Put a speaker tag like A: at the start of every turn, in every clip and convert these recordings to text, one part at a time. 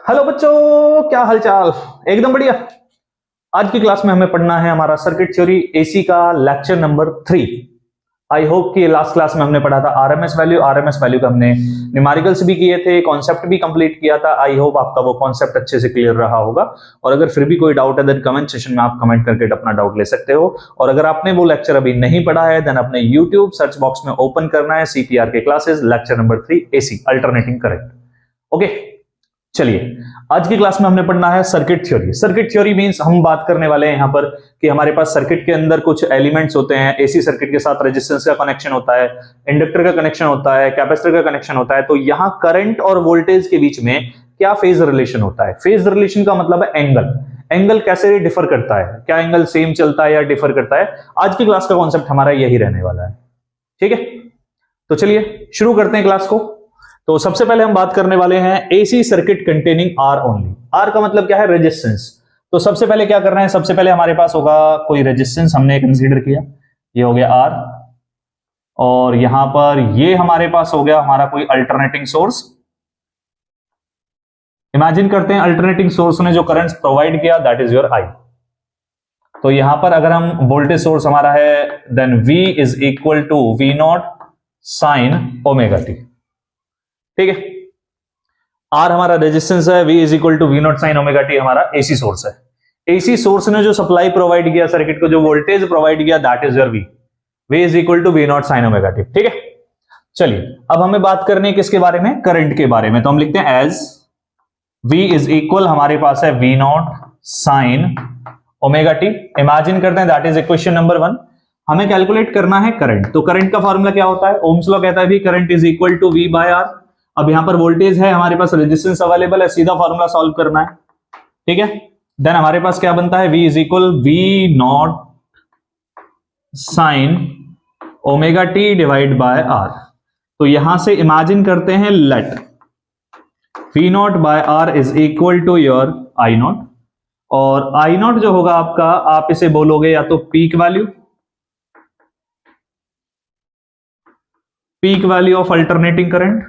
A: Hello बच्चों, क्या हालचाल। एकदम बढ़िया। आज की क्लास में हमें पढ़ना है हमारा सर्किट थ्योरी एसी का लेक्चर नंबर 3। आई होप कि लास्ट क्लास में हमने पढ़ा था आरएमएस वैल्यू का हमने न्यूमेरिकल्स भी किए थे, कॉन्सेप्ट भी कंप्लीट किया था। आई होप आपका वो कॉन्सेप्ट अच्छे से क्लियर रहा होगा। और अगर फिर भी कोई डाउट है देन कमेंट सेशन में आप कमेंट करके अपना डाउट ले सकते हो। और अगर आपने वो लेक्चर अभी नहीं पढ़ा है देन अपने यूट्यूब सर्च बॉक्स में ओपन करना है सीपीआर के classes lecture number 3 AC alternating current. Okay, चलिए आज की क्लास में हमने पढ़ना है circuit theory. Circuit theory means हम बात करने वाले हैं यहां पर कि हमारे पास सर्किट के अंदर कुछ एलिमेंट्स होते हैं। एसी सर्किट के साथ रेजिस्टेंस का कनेक्शन होता है, इंडक्टर का कनेक्शन होता है, कैपेसिटर का कनेक्शन होता है। तो यहां करंट और वोल्टेज के बीच में क्या फेज रिलेशन होता है। फेज रिलेशन का मतलब है एंगल। एंगल कैसे डिफर करता है, क्या एंगल सेम चलता है या डिफर करता है। आज की क्लास का कॉन्सेप्ट हमारा यही रहने वाला है। ठीक है, तो चलिए शुरू करते हैं क्लास को। तो सबसे पहले हम बात करने वाले हैं AC circuit containing R only. R का मतलब क्या है, रेजिस्टेंस। तो सबसे पहले क्या कर रहे हैं, सबसे पहले हमारे पास होगा कोई रेजिस्टेंस हमने कंसीडर किया, ये हो गया आर। और यहां पर ये हमारे पास हो गया हमारा कोई अल्टरनेटिंग सोर्स। इमेजिन करते हैं अल्टरनेटिंग सोर्स ने जो करंट प्रोवाइड किया दैट इज योर आई। तो यहां पर अगर हम वोल्टेज सोर्स हमारा है then V is equal to V not sine omega t. ठीक है, आर हमारा रेजिस्टेंस है, V is equal to V not sine omega t हमारा एसी सोर्स है। एसी सोर्स ने जो सप्लाई प्रोवाइड किया सर्किट को, जो वोल्टेज प्रोवाइड किया that is your V is equal to V not sine omega t. ठीक है, चलिए अब हमें बात करनी है किसके बारे में, करंट के बारे में। तो हम लिखते हैं एज V इज इक्वल हमारे पास है V not sine omega T. Imagine करते हैं दैट इज इक्वेशन नंबर 1। हमें कैलकुलेट करना है करंट। तो करंट का फॉर्मूला क्या होता है, ओम्स लॉ कहता है भी current is equal to V by R। अब यहां पर वोल्टेज है, हमारे पास रेजिस्टेंस अवेलेबल है, सीधा फॉर्मूला सॉल्व करना है। ठीक है, देन हमारे पास क्या बनता है, V is equal V not sine omega t divide by R। तो यहां से इमेजिन करते हैं let V not by R is equal to your I not. और I नॉट जो होगा आपका, आप इसे बोलोगे या तो peak value of alternating current,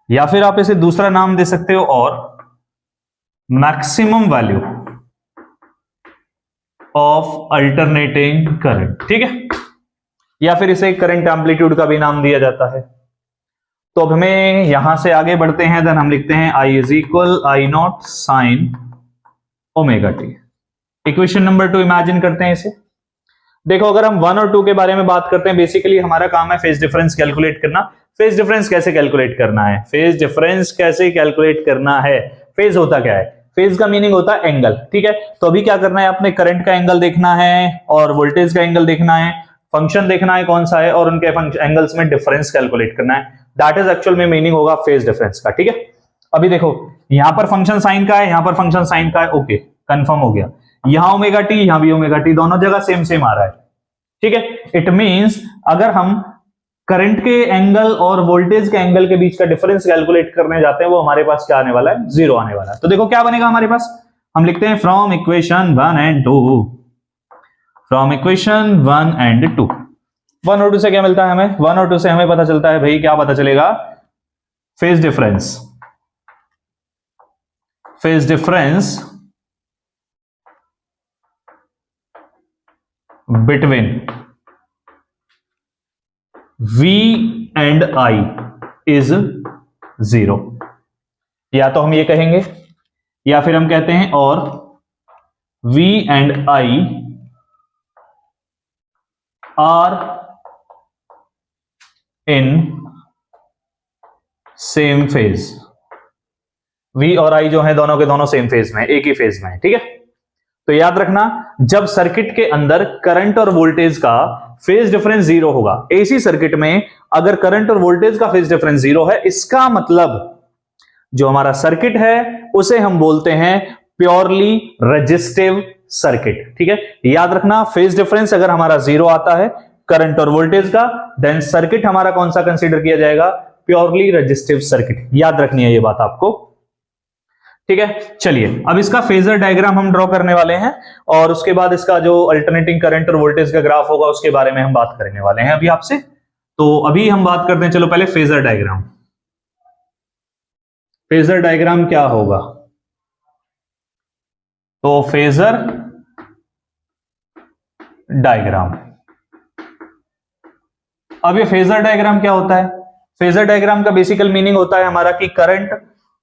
A: या फिर आप इसे दूसरा नाम दे सकते हो और maximum value of alternating current. ठीक है, या फिर इसे करंट एम्पलीट्यूड का भी नाम दिया जाता है। तो अब हमें यहां से आगे बढ़ते हैं, देन हम लिखते हैं I is equal I not sine omega T. Equation number 2 imagine करते हैं इसे। देखो अगर हम 1 और 2 के बारे में बात करते हैं, बेसिकली हमारा काम है फेज डिफरेंस कैलकुलेट करना। फेज डिफरेंस कैसे कैलकुलेट करना है, फेज होता क्या है, फेज का मीनिंग होता है एंगल। ठीक है, तो अभी क्या करना है, आपने करंट का एंगल देखना है और वोल्टेज का एंगल देखना है, फंक्शन देखना है कौन सा है, और उनके एंगल्स में डिफरेंस कैलकुलेट करना है। दैट इज एक्चुअल में मीनिंग होगा फेज डिफरेंस का। ठीक है, अभी देखो यहां पर फंक्शन साइन का है, यहां पर फंक्शन साइन का है। ओके, कंफर्म हो गया। यहां ओमेगा टी, यहां भी ओमेगा टी, दोनों जगह सेम सेम आ रहा है। ठीक है, इट मींस अगर हम करंट के एंगल और वोल्टेज के एंगल के बीच का डिफरेंस कैलकुलेट करने जाते हैं, वो हमारे पास क्या आने वाला है, 0 आने वाला है। तो देखो क्या बनेगा हमारे पास, हम लिखते हैं from equation 1 and 2। From equation 1 and 2, 1 और 2 से क्या मिलता है हमें, 1 और 2 से हमें पता चलता है भाई, क्या पता चलेगा, phase difference between V and I is 0। या तो हम ये कहेंगे या फिर हम कहते हैं और V and I are in same phase. V और I जो है दोनों के दोनों सेम फेज में, एक ही फेज में है। ठीक है, तो याद रखना जब सर्किट के अंदर करंट और वोल्टेज का फेज डिफरेंस 0 होगा, एसी सर्किट में अगर करंट और वोल्टेज का फेज डिफरेंस 0 है, इसका मतलब जो हमारा सर्किट है उसे हम बोलते हैं प्योरली रेजिस्टिव सर्किट। ठीक है, याद रखना फेज डिफरेंस अगर हमारा 0 आता है करंट और वोल्टेज का, देन सर्किट हमारा कौन सा कंसीडर किया जाएगा, प्योरली रेजिस्टिव सर्किट। याद रखनी है ये बात आपको। ठीक है, चलिए अब इसका फेजर डायग्राम हम ड्रॉ करने वाले हैं और उसके बाद इसका जो अल्टरनेटिंग करंट और वोल्टेज का ग्राफ होगा उसके बारे में हम बात करने वाले हैं अभी आपसे। तो अभी हम बात करते हैं, चलो पहले फेजर डायग्राम। फेजर डायग्राम क्या होगा? तो फेजर डायग्राम, अब ये फेजर डायग्राम क्या होता है? फेजर डायग्राम का बेसिकल मीनिंग होता है हमारा कि करंट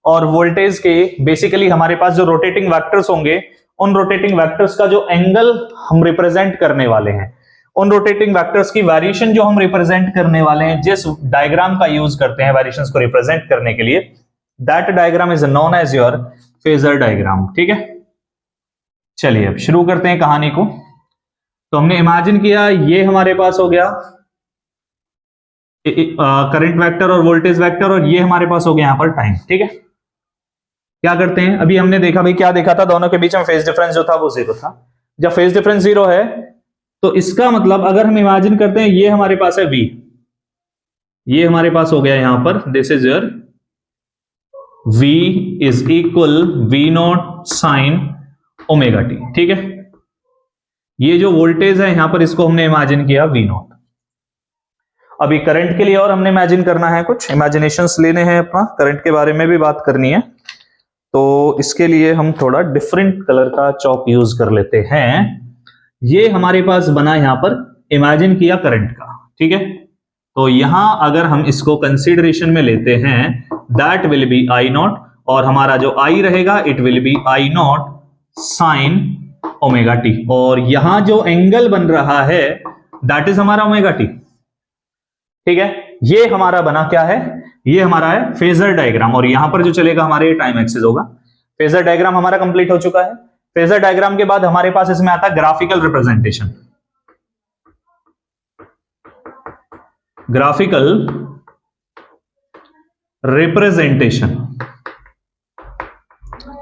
A: और वोल्टेज के बेसिकली हमारे पास जो रोटेटिंग वेक्टर्स होंगे, उन रोटेटिंग वेक्टर्स का जो एंगल हम रिप्रेजेंट करने वाले हैं, उन रोटेटिंग वेक्टर्स की वेरिएशन जो हम रिप्रेजेंट करने वाले हैं, जिस डायग्राम का यूज करते हैं वेरिएशंस को रिप्रेजेंट करने के लिए, that diagram is known as your phasor diagram. ठीक है, चलिए अब शुरू करते हैं कहानी को। तो हमने इमेजिन किया ये हमारे पास हो गया करंट वेक्टर और वोल्टेज वेक्टर, और ये हमारे पास हो गया यहां पर टाइम। ठीक है, क्या करते हैं, अभी हमने देखा भाई, क्या देखा था, दोनों के बीच में फेज डिफरेंस जो था वो 0 था। जब फेज डिफरेंस 0 है तो इसका मतलब अगर हम इमेजिन करते हैं ये हमारे पास है V, ये हमारे पास हो गया यहां पर, this is your V is equal V0 sine omega t. ठीक है, ये जो वोल्टेज है यहां पर इसको हमने इमेजिन किया V0। अभी करंट के लिए और हमने इमेजिन करना है, कुछ इमेजिनेशंस लेने हैं, अपना करंट के बारे में भी बात करनी है। तो इसके लिए हम थोड़ा डिफरेंट कलर का चॉक यूज कर लेते हैं। ये हमारे पास बना यहां पर, इमेजिन किया करंट का। ठीक है, तो यहां अगर हम इसको कंसीडरेशन में लेते हैं, दैट विल बी I0, और हमारा जो I रहेगा it will be I0 sine omega T, और यहां जो एंगल बन रहा है दैट इज हमारा ओमेगा टी। ठीक है, ये हमारा बना क्या है, ये हमारा है फेजर डायग्राम, और यहां पर जो चलेगा हमारे टाइम एक्सिस होगा। फेजर डायग्राम हमारा कंप्लीट हो चुका है। फेजर डायग्राम के बाद हमारे पास इसमें आता है ग्राफिकल रिप्रेजेंटेशन। ग्राफिकल रिप्रेजेंटेशन,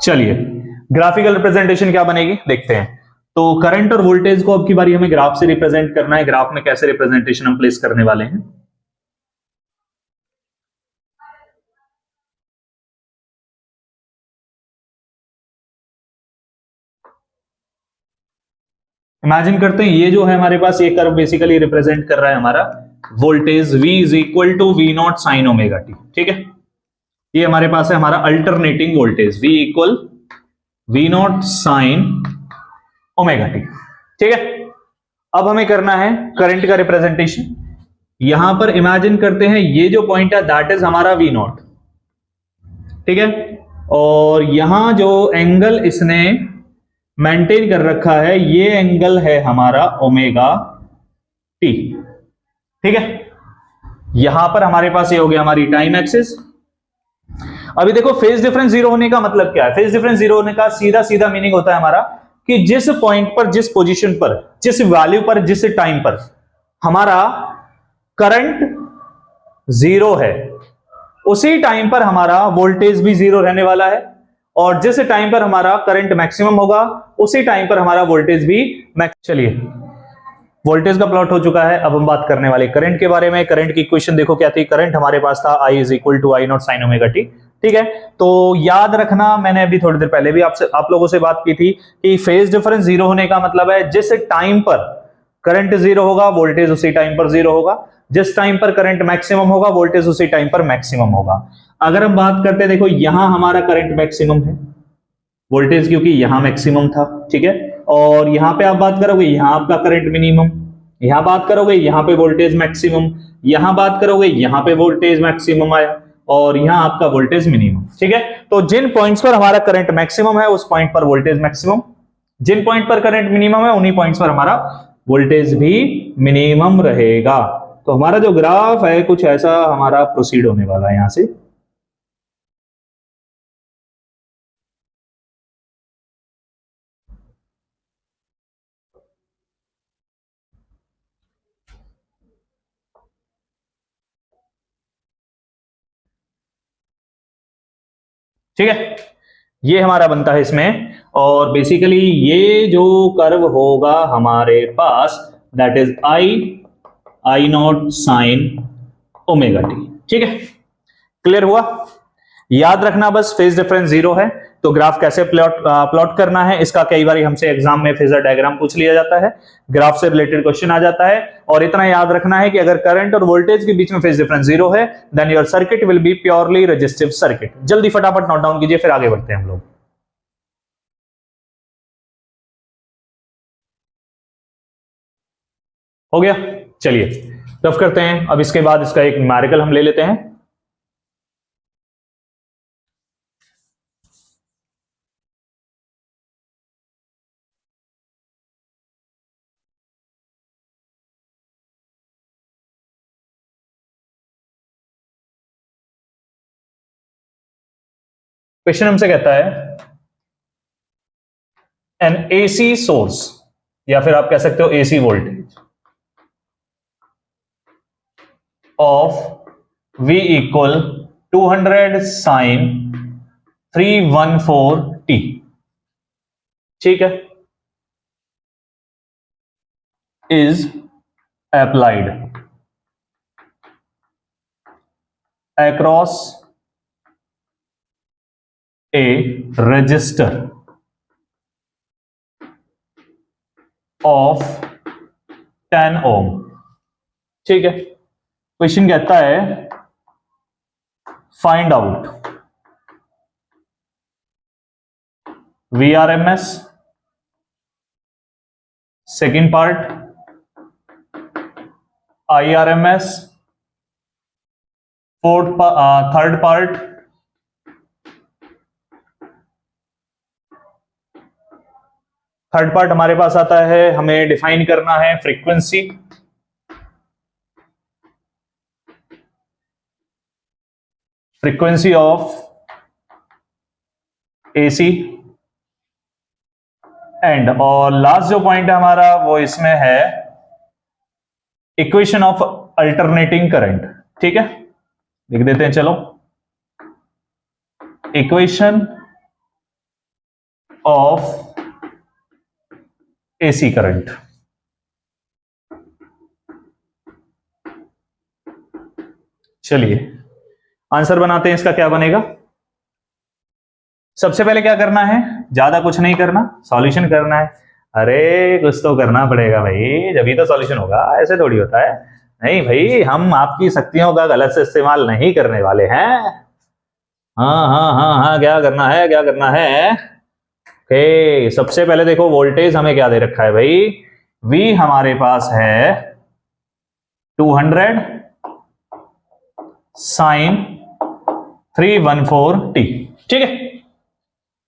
A: चलिए ग्राफिकल रिप्रेजेंटेशन क्या बनेगी देखते हैं। तो करंट और वोल्टेज को अब की बारी हमें ग्राफ से रिप्रेजेंट करना है। ग्राफ में कैसे रिप्रेजेंटेशन हम प्लेस करने वाले हैं, इमेजिन करते हैं ये जो है हमारे पास, ये कर्व बेसिकली रिप्रेजेंट कर रहा है हमारा voltage V is equal to V0 sine omega t. ठीक है, ये हमारे पास है हमारा alternating voltage V equal V0 sine omega t. ठीक है, अब हमें करना है करंट का रिप्रेजेंटेशन। यहां पर इमेजिन करते हैं ये जो पॉइंट है दैट इज हमारा V0। ठीक है, और यहां जो एंगल इसने मेंटेन कर रखा है ये एंगल है हमारा ओमेगा टी। ठीक है, यहां पर हमारे पास ये हो गया हमारी टाइम एक्सिस। अभी देखो फेज डिफरेंस 0 होने का मतलब क्या है? फेज डिफरेंस 0 होने का सीधा सीधा मीनिंग होता है हमारा कि जिस पॉइंट पर, जिस पोजीशन पर, जिस वैल्यू पर, जिस टाइम पर हमारा करंट 0 है, उसी टाइम पर हमारा वोल्टेज भी 0 रहने वाला है, और जिस टाइम पर हमारा करंट मैक्सिमम होगा उसी टाइम पर हमारा वोल्टेज भी चलिए वोल्टेज का प्लॉट हो चुका है। अब हम बात करने वाले करंट के बारे में। करंट की इक्वेशन देखो क्या थी, करंट हमारे पास था I is equal to I0 sine omega t. ठीक है, तो याद रखना, मैंने अभी थोड़ी देर पहले भी आप लोगों से बात की थी कि फेज डिफरेंस 0 होने का मतलब है जिस टाइम पर करंट 0 होगा वोल्टेज उसी टाइम पर 0 होगा, जिस टाइम पर करंट मैक्सिमम होगा वोल्टेज उसी टाइम पर मैक्सिमम होगा। अगर हम बात करते हैं, देखो यहां हमारा करंट मैक्सिमम है, वोल्टेज क्योंकि यहां मैक्सिमम था। ठीक है, और यहां पे आप बात करोगे यहां आपका करंट मिनिमम, यहां बात करोगे यहां पे वोल्टेज मैक्सिमम, यहां बात करोगे यहां पे वोल्टेज मैक्सिमम आया, और यहां आपका वोल्टेज मिनिमम। ठीक है, तो जिन पॉइंट्स पर हमारा करंट मैक्सिमम है उस पॉइंट पर वोल्टेज मैक्सिमम, जिन पॉइंट पर करंट मिनिमम है उन्हीं पॉइंट्स पर हमारा वोल्टेज भी मिनिमम रहेगा। तो हमारा जो ग्राफ है कुछ ऐसा हमारा प्रोसीड होने वाला है यहां से। ठीक है, ये हमारा बनता है इसमें, और बेसिकली ये जो कर्व होगा हमारे पास that is I0 sine omega t. ठीक है, क्लियर हुआ? याद रखना बस फेज डिफरेंस 0 है, तो ग्राफ कैसे प्लॉट करना है इसका कई बार हमसे एग्जाम में फेजर डायग्राम पूछ लिया जाता है, ग्राफ से रिलेटेड क्वेश्चन आ जाता है। और इतना याद रखना है कि अगर करंट और वोल्टेज के बीच में फेज डिफरेंस 0 है then your circuit will be purely resistive circuit. जल्दी फटाफट नोट डाउन कीजिए, फिर आगे बढ़ते हैं हम लोग। हो गया, चलिए रफ करते हैं। अब इसके बाद इसका एक न्यूमेरिकल हम ले लेते हैं। क्वेश्चन हमसे कहता है एन एसी सोर्स, या फिर आप कह सकते हो AC voltage of V equal 200 sine 314t, ठीक है, is applied across a resistor of 10 ohm, ठीक है। क्वेश्चन कहता है find out VRMS, second part IRMS, third part हमारे पास आता है, हमें डिफाइन करना है फ्रीक्वेंसी, ऑफ AC, एंड और लास्ट जो पॉइंट है हमारा वो इसमें है इक्वेशन ऑफ अल्टरनेटिंग करंट, ठीक है, लिख देते हैं चलो, इक्वेशन ऑफ AC करंट। चलिए आंसर बनाते हैं, इसका क्या बनेगा। सबसे पहले क्या करना है, ज्यादा कुछ नहीं करना, सॉल्यूशन करना है। अरे कुछ तो करना पड़ेगा भाई, जब ही तो सॉल्यूशन होगा, ऐसे थोड़ी होता है। नहीं भाई, हम आपकी शक्तियों का गलत से इस्तेमाल नहीं करने वाले हैं। हाँ हाँ हाँ हाँ, क्या करना है, क्या करना है। ओके, सबसे पहले देखो वोल्टेज हमें क्या दे रखा है भाई, V हमारे पास है 200 साइन 314t, ठीक है।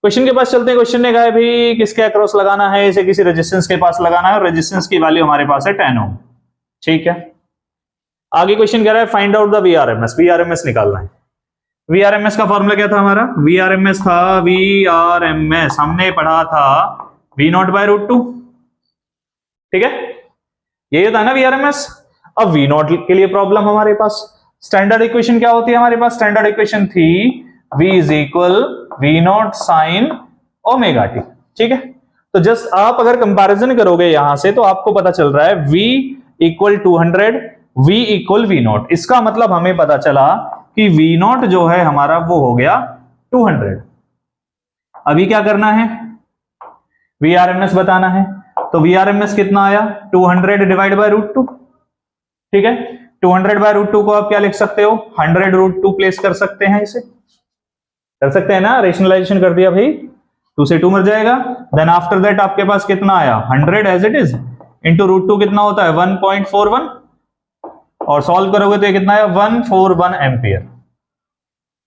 A: क्वेश्चन के पास चलते हैं। क्वेश्चन ने कहा है भाई किसके अक्रॉस लगाना है, इसे किसी रेजिस्टेंस के पास लगाना है, और रेजिस्टेंस की वैल्यू हमारे पास है 10 ओम, ठीक है। आगे क्वेश्चन कह रहा है फाइंड आउट द VRMS निकालना है। VRMS का फॉर्मूला क्या था हमारा, VRMS था, VRMS हमने पढ़ा था V0/√2, ठीक है, ये था ना VRMS। अब V0 के लिए प्रॉब्लम हमारे पास, स्टैंडर्ड इक्वेशन क्या होती है हमारे पास, स्टैंडर्ड इक्वेशन थी V is equal V0 sine omega t, ठीक है। तो जस्ट आप अगर कंपैरिजन करोगे यहां से तो आपको पता चल रहा है V equal 200, V equal V0, इसका मतलब हमें पता चला कि V0 जो है हमारा वो हो गया 200। अभी क्या करना है, VRMS बताना है, तो VRMS कितना आया 200 डिवाइड बाय √2, ठीक है। 200/√2 को आप क्या लिख सकते हो, 100√2 प्लेस कर सकते हैं, इसे कर सकते हैं ना, रेशनलाइजेशन कर दिया भाई, 2 से 2 मर जाएगा। देन आफ्टर दैट आपके पास कितना आया 100 एज इट इज इंटू √2 कितना होता है 1.41, और सॉल्व करोगे तो ये कितना है 141 ampere.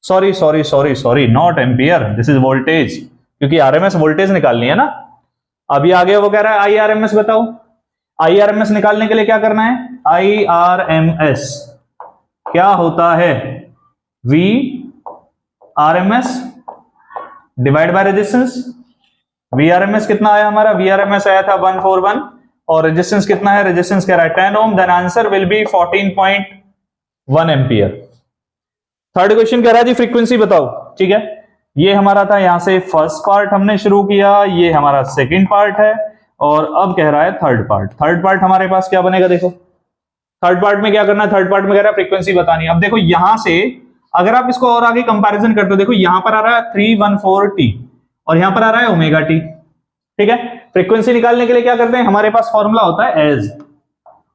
A: Sorry not ampere, this is voltage, क्योंकि RMS वोल्टेज निकालनी है ना। अभी आगे वो कह रहा है IRMS बताओ। IRMS निकालने के लिए क्या करना है, IRMS क्या होता है, VRMS divide by resistance. VRMS कितना आया हमारा, VRMS आया था 141, और रेजिस्टेंस कितना है, रेजिस्टेंस कह रहा है 10 ohm, then answer will be 14.1 ampere. Third question कह रहा है जी फ्रीक्वेंसी बताओ, ठीक है। ये हमारा था, यहां से फर्स्ट पार्ट हमने शुरू किया, ये हमारा सेकंड पार्ट है, और अब कह रहा है थर्ड पार्ट। थर्ड पार्ट हमारे पास क्या बनेगा, देखो थर्ड पार्ट में क्या करना है, थर्ड पार्ट में कह रहा है फ्रीक्वेंसी बतानी है। अब देखो यहां से अगर आप इसको और आगे कंपैरिजन करते हो, देखो यहां पर आ रहा है 314t, और यहां पर आ रहा है ओमेगा टी। ठीक है, फ्रीक्वेंसी निकालने के लिए क्या करते हैं, हमारे पास फॉर्मूला होता है एज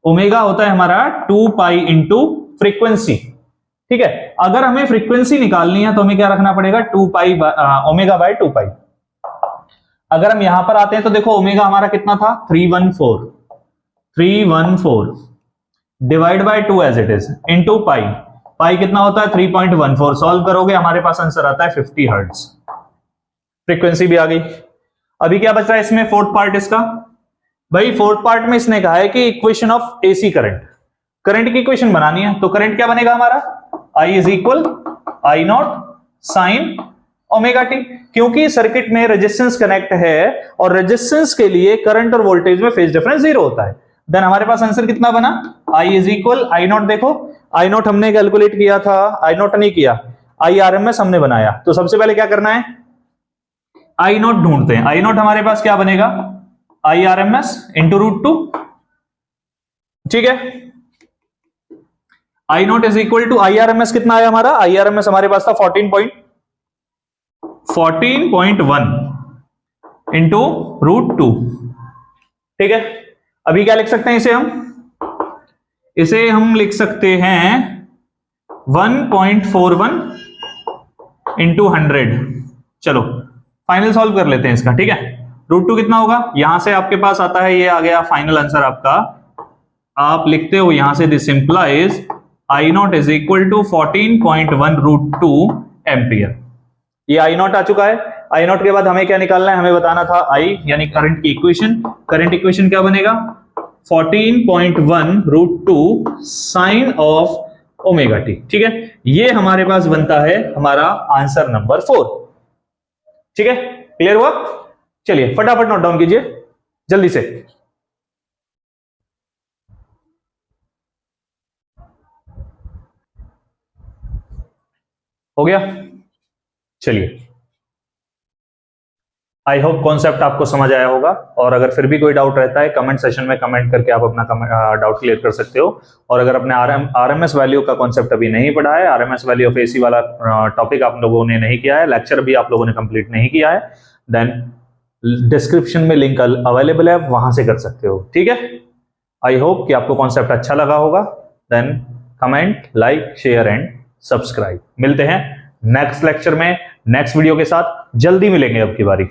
A: ओमेगा होता है हमारा 2 पाई इंटू फ्रीक्वेंसी। ठीक है, अगर हमें फ्रीक्वेंसी निकालनी है तो हमें क्या रखना पड़ेगा, 2 पाई ओमेगा बाय 2 पाई। अगर हम यहां पर आते हैं तो देखो ओमेगा हमारा कितना था, 314 divide by 2 as it is into pi. Pi कितना होता है 3.14। सॉल्व करोगे हमारे पास आंसर आता है 50 हर्ट्ज। फ्रीक्वेंसी भी आ गई। अभी क्या बच रहा है इसमें, फोर्थ पार्ट इसका। भाई फोर्थ पार्ट में इसने कहा है कि equation of AC current, current की इक्वेशन बनानी है। तो करंट क्या बनेगा हमारा, I is equal I not sine omega T, क्योंकि सर्किट में रेजिस्टेंस कनेक्ट है और रेजिस्टेंस के लिए करंट और वोल्टेज में फेज डिफरेंस 0 होता है। देन हमारे पास आंसर कितना बना, I is equal I not. देखो आई नॉट हमने कैलकुलेट किया था, आई नॉट नहीं किया, आई आर एम एस हमने बनाया। तो सबसे पहले क्या करना है, आई नॉट ढूंढते हैं। आई नॉट हमारे पास क्या बनेगा, I R M S into √2। ठीक है, I not is equal to I R M S कितना आया हमारा, आई आर एम एस हमारे पास था 14.1 इंटू √2। ठीक है, अभी क्या लिख सकते हैं इसे हम लिख सकते हैं 1.41 इंटू 100। चलो फाइनल सॉल्व कर लेते हैं इसका। ठीक है, √2 कितना होगा, यहां से आपके पास आता है, ये आ गया फाइनल आंसर आपका। आप लिखते हो यहां से this implies I not is equal to 14.1 √2 ampere. ये आई नॉट आ चुका है। आई नॉट के बाद हमें क्या निकालना है, हमें बताना था आई यानी करंट की इक्वेशन। करंट इक्वेशन क्या बनेगा, 14.1 √2 साइन ऑफ ओमेगा टी। ठीक है, ये हमारे पास बनता है हमारा आंसर नंबर 4। ठीक है, क्लियर हुआ। चलिए फटाफट नोट डाउन कीजिए जल्दी से। हो गया, चलिए आई होप कॉन्सेप्ट आपको समझ आया होगा। और अगर फिर भी कोई डाउट रहता है कमेंट सेशन में कमेंट करके आप अपना डाउट क्लियर कर सकते हो। और अगर अपने आरएमएस वैल्यू का कॉन्सेप्ट अभी नहीं पढ़ा है, आरएमएस वैल्यू ऑफ एसी वाला टॉपिक आप लोगों ने नहीं किया है, लेक्चर भी आप लोगों ने कंप्लीट नहीं किया है, देन डिस्क्रिप्शन में लिंक अवेलेबल है, वहां से कर सकते हो। ठीक है, आई होप कि आपको कॉन्सेप्ट अच्छा लगा होगा। Then comment, like, share and subscribe. मिलते हैं नेक्स्ट लेक्चर में नेक्स्ट वीडियो के साथ, जल्दी मिलेंगे अब की बारी।